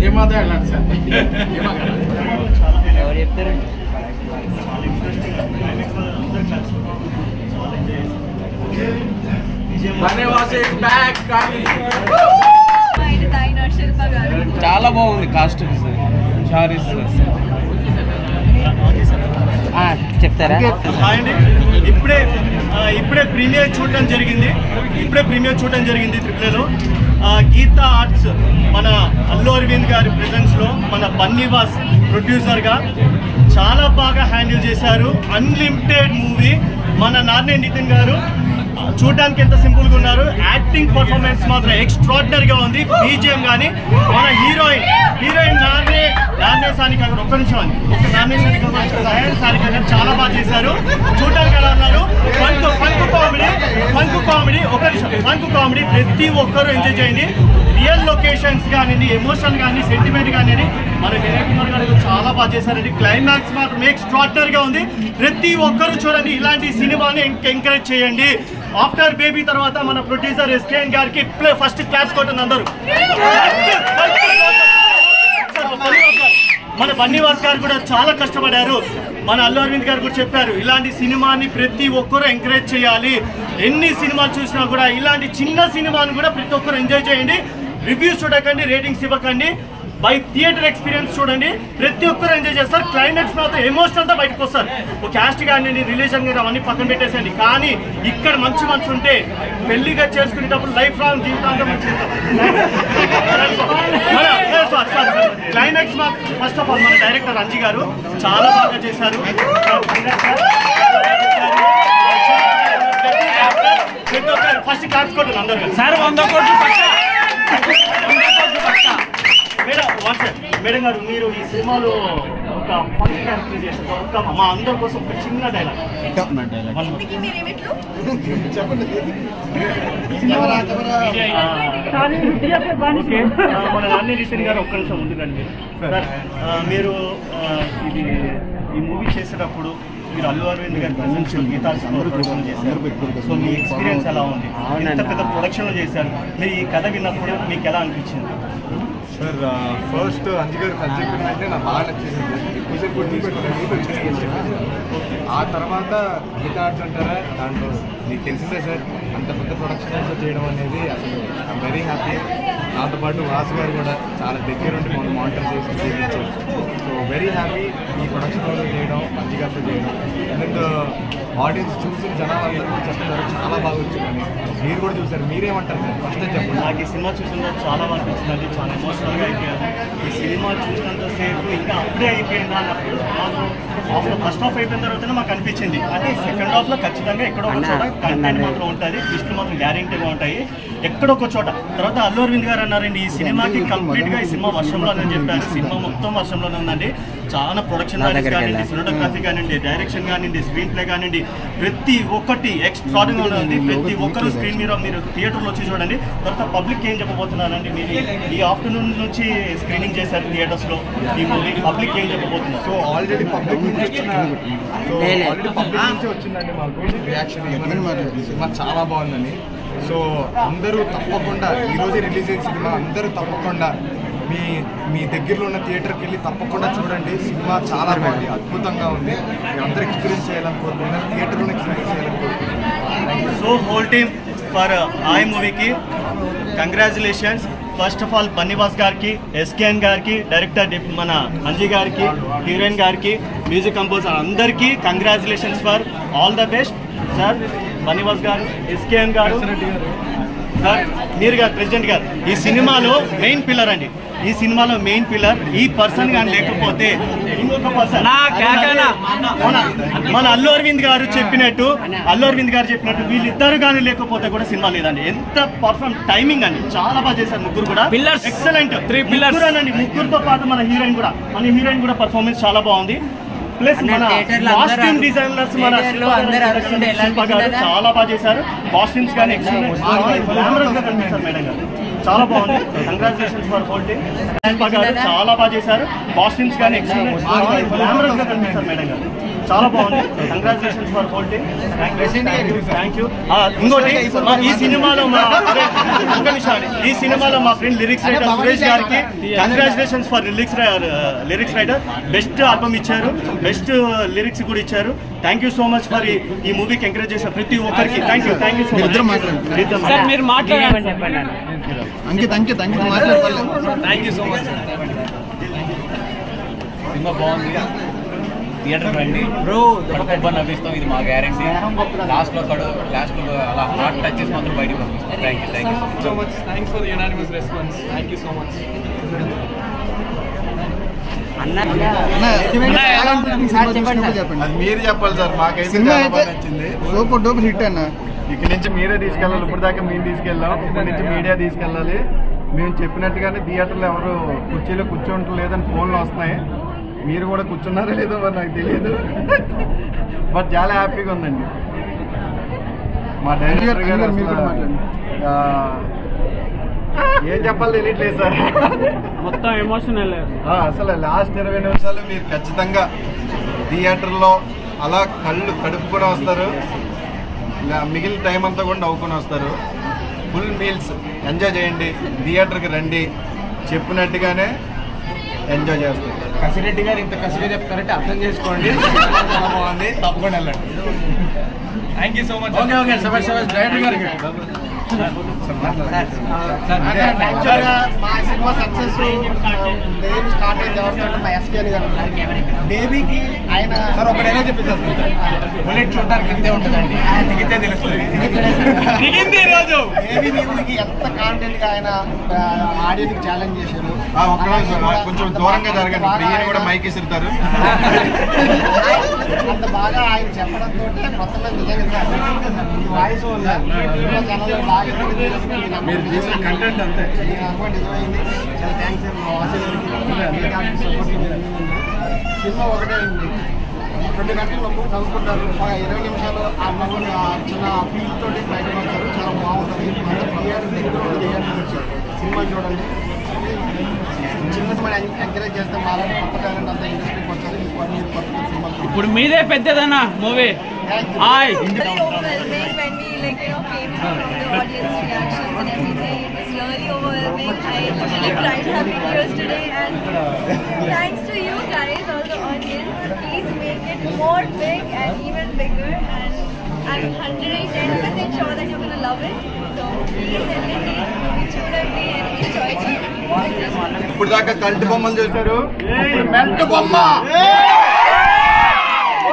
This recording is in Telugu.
ఏమాత్రం వెళ్ళండి సార్. ఎవరు చెప్తారండి? చాలా బాగుంది కాస్ట్యూమ్స్, శారీస్. చెప్తారా? ఇప్పుడే ప్రీమియర్ చూడడం జరిగింది త్రిపులలో. గీతా ఆర్ట్స్ మన అల్లు అరవింద్ గారి ప్రెజెన్స్లో మన బన్నీవాస్ ప్రొడ్యూసర్గా చాలా బాగా హ్యాండిల్ చేశారు. Unlimited movie. మన నార్నే నితిన్ గారు చూడడానికి ఎంత సింపుల్గా ఉన్నారు, యాక్టింగ్ పర్ఫార్మెన్స్ మాత్రం ఎక్స్ట్రాడినరీగా ఉంది. బీజిఎం కానీ మన హీరోయిన్ నార్నే సానిక గారు, ఒక్క నిమిషం అండి, నార్నే సానిక గారు చాలా బాగా చేశారు. చూడడానికి ఎలా ఉన్నారు. ఫంకు కామెడీ ఒక నిమిషం, ఫంకు కామెడీ ప్రతి ఒక్కరూ ఎంజాయ్ చేయండి. రియల్ లొకేషన్స్ కానివ్వండి, ఎమోషన్ కానీ, సెంటిమెంట్ కానివ్వండి, మన వినయ్ కుమార్ గారు చాలా బాగా చేశారండి. క్లైమాక్స్ మాత్రం ఎక్స్ట్రాడినరీగా ఉంది. ప్రతి ఒక్కరు చూడండి, ఇలాంటి సినిమాని ఎంకరేజ్ చేయండి. ఆఫ్టర్ బేబీ తర్వాత మన ప్రొడ్యూసర్ ఎస్కేఎన్ గారికి ఫస్ట్ క్లాస్ కొట్టండి అందరూ. మన బన్నీవాస్ గారు కూడా చాలా కష్టపడారు. మన అల్లు అరవింద్ గారు కూడా చెప్పారు, ఇలాంటి సినిమాని ప్రతి ఒక్కరూ ఎంకరేజ్ చేయాలి. ఎన్ని సినిమాలు చూసినా కూడా ఇలాంటి చిన్న సినిమాని కూడా ప్రతి ఒక్కరు ఎంజాయ్ చేయండి. రివ్యూస్ చూడకండి, రేటింగ్స్ ఇవ్వకండి, బై థియేటర్ ఎక్స్పీరియన్స్ చూడండి. ప్రతి ఒక్కరు ఎంజాయ్ చేస్తారు. క్లైమాక్స్ మాత్రం ఎమోషనల్తో బయటకు వస్తారు. ఒక క్యాస్ట్ కానీ, రిలీజన్ కానీ అవన్నీ పక్కన పెట్టేసండి. కానీ ఇక్కడ మంచి మనసు ఉంటే పెళ్లిగా చేసుకునేటప్పుడు లైఫ్ లాంగ్ జీవితాంతం క్లైమాక్స్ ఫస్ట్ ఆఫ్ ఆల్ మన డైరెక్టర్ అంజీ గారు చాలా బాగా చేశారు. ఫస్ట్ క్లాస్ కొట్టారు అందరూ సార్. 100 కోట్లు మేడం గారు, మీరు ఈ సినిమాలో ఒక ఫన్ క్యారెక్టర్ చేస్తారు. మా అందరి కోసం ఒక చిన్న డైలాగ్. మన నాని నితిన్ గారు ఒక్క నిమిషం ముందుకండి. సార్, మీరు ఈ మూవీ చేసేటప్పుడు మీరు అల్లు అరవింద్ గారి ప్రెజెన్స్ గీతా ప్రొడక్షన్ చేశారు. సో మీ ఎక్స్పీరియన్స్ ఎలా ఉంది? ఎంత పెద్ద ప్రొడక్షన్లో చేశారు. మీరు ఈ కథ విన్నప్పుడు మీకు ఎలా అనిపించింది? సార్, ఫస్ట్ అంజీ గారు కథ చెప్పినట్టే నాకు బాగా నచ్చేసింది. ఆ తర్వాత గీతా ఆర్ట్స్ అంటారా, దాంట్లో మీకు తెలిసిందే సార్, అంత పెద్ద ప్రొడక్షన్ చేయడం అనేది అసలు ఐఎమ్ వెరీ హ్యాపీ. దాంతోపాటు వాసు గారు కూడా చాలా దగ్గరుండి మనం మానిటర్ చేసి చేయించారు. సో వెరీ హ్యాపీ ఈ ప్రొడక్షన్ చేయడం, అంజీ గారితో చేయడం. అండ్ ఆడియన్స్ చూసిన జనాలందరూ కూడా చెప్తున్నారు చాలా బాగా వచ్చిందని. మీరు కూడా చూసారు, మీరేమంటారు సార్? ఫస్ట్ చెప్పండి. నాకు ఈ సినిమా చూసిన చాలా బాగా అనిపించింది. చాలా ఎమోషనల్గా అయిపోయాను. ఈ సినిమా చూసినంతసేపు ఇంకా అప్పుడే అయిపోయిందా అన్నప్పుడు మాకు ఫస్ట్ హాఫ్ అయిపోయిన తర్వాతనే మాకు అనిపించింది. అంటే సెకండ్ హాఫ్లో ఖచ్చితంగా ఎక్కడో ఒక చోట కంటెంట్ మాత్రం ఉంటుంది, ట్విస్టులు మాత్రం గ్యారెంటీగా ఉంటాయి ఎక్కడో ఒక చోట. తర్వాత అల్లు అరవింద్ గారు అన్నారండి, ఈ సినిమాకి కంప్లీట్గా ఈ సినిమా వర్షంలోనే చెప్పారు. సినిమా మొత్తం వర్షంలోనే ఉందండి. చాలా ప్రొడక్షన్ కానివ్వండి, సినిమాటోగ్రఫీ కానివ్వండి, డైరెక్షన్ కానివ్వండి, స్క్రీన్ ప్లే కానివ్వండి, ప్రతి ఒక్కటి ఎక్స్ట్రాడినరీ ఉంది. ప్రతి ఒక్కరు స్క్రీన్ మీద మీరు థియేటర్లో వచ్చి చూడండి. తర్వాత పబ్లిక్ ఏం చెప్పబోతున్నారండి? మీరు ఈ ఆఫ్టర్నూన్ నుంచి స్క్రీనింగ్ చేశారు థియేటర్స్లో ఈ మూవీ. పబ్లిక్ ఏం చెప్పబోతున్నారు? సో ఆల్రెడీ పబ్లిక్ నుంచి వచ్చిందండి మాకు రియాక్షన్. సినిమా చాలా బాగుందని. సో అందరూ తప్పకుండా ఈరోజే రిలీజ్ అయిన సినిమా అందరూ తప్పకుండా మీ దగ్గరలో ఉన్న థియేటర్కి వెళ్ళి తప్పకుండా చూడండి. సినిమా చాలా బాగుంది, అద్భుతంగా ఉంది. మీరు అందరూ ఎక్స్పీరియన్స్ చేయాలని కోరుకుంటున్నారు, థియేటర్లో ఎక్స్పీరియన్స్ చేయాలని కోరుకుంటున్నారు. So whole team for Aay మూవీకి congratulations. First of all Bunny Vas గారికి, ఎస్కేఎన్ గారికి, డైరెక్టర్ మన అంజీ గారికి, హీరోయిన్ గారికి, మ్యూజిక్ కంపోజర్ అందరికీ congratulations for all the best. Sir, Bunny Vas గారు, ఎస్కేఎన్ గారు, సార్ మీరు గారు, ప్రెసిడెంట్ గారు, ఈ సినిమాలో మెయిన్ పిల్లర్ అండి. ఈ సినిమాలో మెయిన్ పిల్లర్ ఈ పర్సన్ కానీ లేకపోతే ఇంకొక పర్సన్ మన అల్లు అరవింద్ గారు చెప్పినట్టు వీళ్ళిద్దరు కానీ లేకపోతే కూడా సినిమా లేదండి. ఎంత పర్ఫెక్ట్ టైమింగ్ అండి, చాలా బాగా చేశారు ముగ్గురు కూడా. ఎక్సలెంట్ 3 పిల్లర్స్ అండి. ముగ్గురుతో పాటు మన హీరోయిన్ కూడా పర్ఫార్మెన్స్ చాలా బాగుంది. ప్లస్ మన కాస్ట్యూమ్ డిజైనర్స్ మన శిల్ప గారు చాలా బాగా చేశారు. కాస్ట్యూమ్స్ కానీ ఎక్సలెంట్, గ్లామరస్ గా కనిపిస్తారు మేడం గారు, చాలా బాగుంది. Congratulations for whole team. Shilpa గారు చాలా బాగా చేశారు. కాస్ట్యూమ్స్ కానీ ఎక్సలెంట్, గ్లామరస్ గా కనిపిస్తారు మేడం గారు, చాలా బాగుంది. Congratulations for whole team. Thank you. ఇంకోటి ఈ సినిమాలో ఈ సినిమాలో మా ఫ్రెండ్ లిరిక్స్ రైటర్ సురేష్ గారికి congratulations for lyrics writer. Best album ఇచ్చారు, బెస్ట్ లిరిక్స్ కూడా ఇచ్చారు. Thank you so much for ఈ మూవీకి ఎంకరేజ్ చేసిన ప్రతి ఒక్కరికి థ్యాంక్ యూ సో మచ్. మీరు మాట్లాడండి. Thank you so much. Cinema బాగుంది, థియేటర్ రండి బ్రో. కొబ్బరి నవ్విస్తాం, ఇది మా గ్యారంటీ. లాస్ట్లో అలా హార్ట్ టచ్ చేసి మాత్రం బయటకు పంపిస్తాం. Thank you so much. Thanks for unanimous response. Thank you so much. అది మీరు చెప్పాలి సార్. మాకైతే నచ్చింది, సూపర్ డూపర్ హిట్ అన్న. ఇక్కడ నుంచి మీరే తీసుకెళ్ళాలి. ఇప్పుడు దాకా మేము తీసుకెళ్ళాం, ఇప్పటి నుంచి మీడియా తీసుకెళ్ళాలి. మేము చెప్పినట్టుగానే థియేటర్లో ఎవరు కుర్చీలో కూర్చోంటలేదని ఫోన్లు వస్తున్నాయి. మీరు కూడా కూర్చున్నారో లేదో మరి నాకు తెలియదు, బట్ చాలా హ్యాపీగా ఉందండి. మా డైరెక్టర్ గారు ఏం చెప్పాలి తెలియట్లేదు సార్, మొత్తం ఎమోషనల్. అసలు లాస్ట్ 20 నిమిషాలు మీరు ఖచ్చితంగా థియేటర్లో అలా కడుపుకొని వస్తారు. మిగిలిన టైం అంతా కూడా నవ్వుకొని వస్తారు. ఫుల్ మీల్స్ ఎంజాయ్ చేయండి, థియేటర్కి రండి. చెప్పినట్టుగానే ఎంజాయ్ చేస్తారు. కసిరెడ్డి గారు ఇంత కసిగా చెప్తారంటే అర్థం చేసుకోండి. చాలా బాగుంది, తప్పకుండా వెళ్ళండి. Thank you so much. Okay director గారికి మా సినిమా సక్సెస్ స్టార్ట్ అయింది ఎవరికంటే మా ఎస్కేఎల్ గారు. బేబీకి ఆయన సార్ ఒకటైనా చెప్పేసారు, బుల్లెట్ చూడడానికి ఇంతే ఉంటుందండి, దిగితే తెలుస్తుంది. బేబీ మూవీకి ఎంత కాంటెంట్ గా ఆయన ఆడియన్స్ ఛాలెంజ్ చేశారు. కొంచెం దూరంగా జరగండి, ఈయన కూడా మైక్ ఇస్తారు. అంత బాగా ఆయన చెప్పడంతో మొత్తం నిజంగా వాయిస్ ఛానల్లో బాగా మీరు చేసిన కంటెంట్ అంతే నిజమైంది. చాలా థ్యాంక్స్ సినిమా ఒకటే అండి. 2 గంటలు నవ్వుకుంటారు, 20 నిమిషాలు ఆ నవ్వు చిన్న ఫీల్ తోటి బయటకు వస్తారు. చాలా బాగుంటుంది. సినిమా చూడండి. చిన్న సినిమా ఎంకరేజ్ చేస్తే మా కొత్త టాలెంట్ అంతా ఇండస్ట్రీకి వస్తుంది. మీరు కొత్త సినిమా ఇప్పుడు మీదే పెద్దదన్నా movie. Very overwhelming when we came to the audience reactions and everything. It was really overwhelming. I literally cried happy tears today, and thanks to you guys, all the audience. Please make it more big and even bigger. And I'm 110% sure that you're gonna love it. So please చూడండి and enjoy it. ఇప్పుడు దాకా కంటి బొమ్మలు చూశారు, మెంటు బొమ్మ.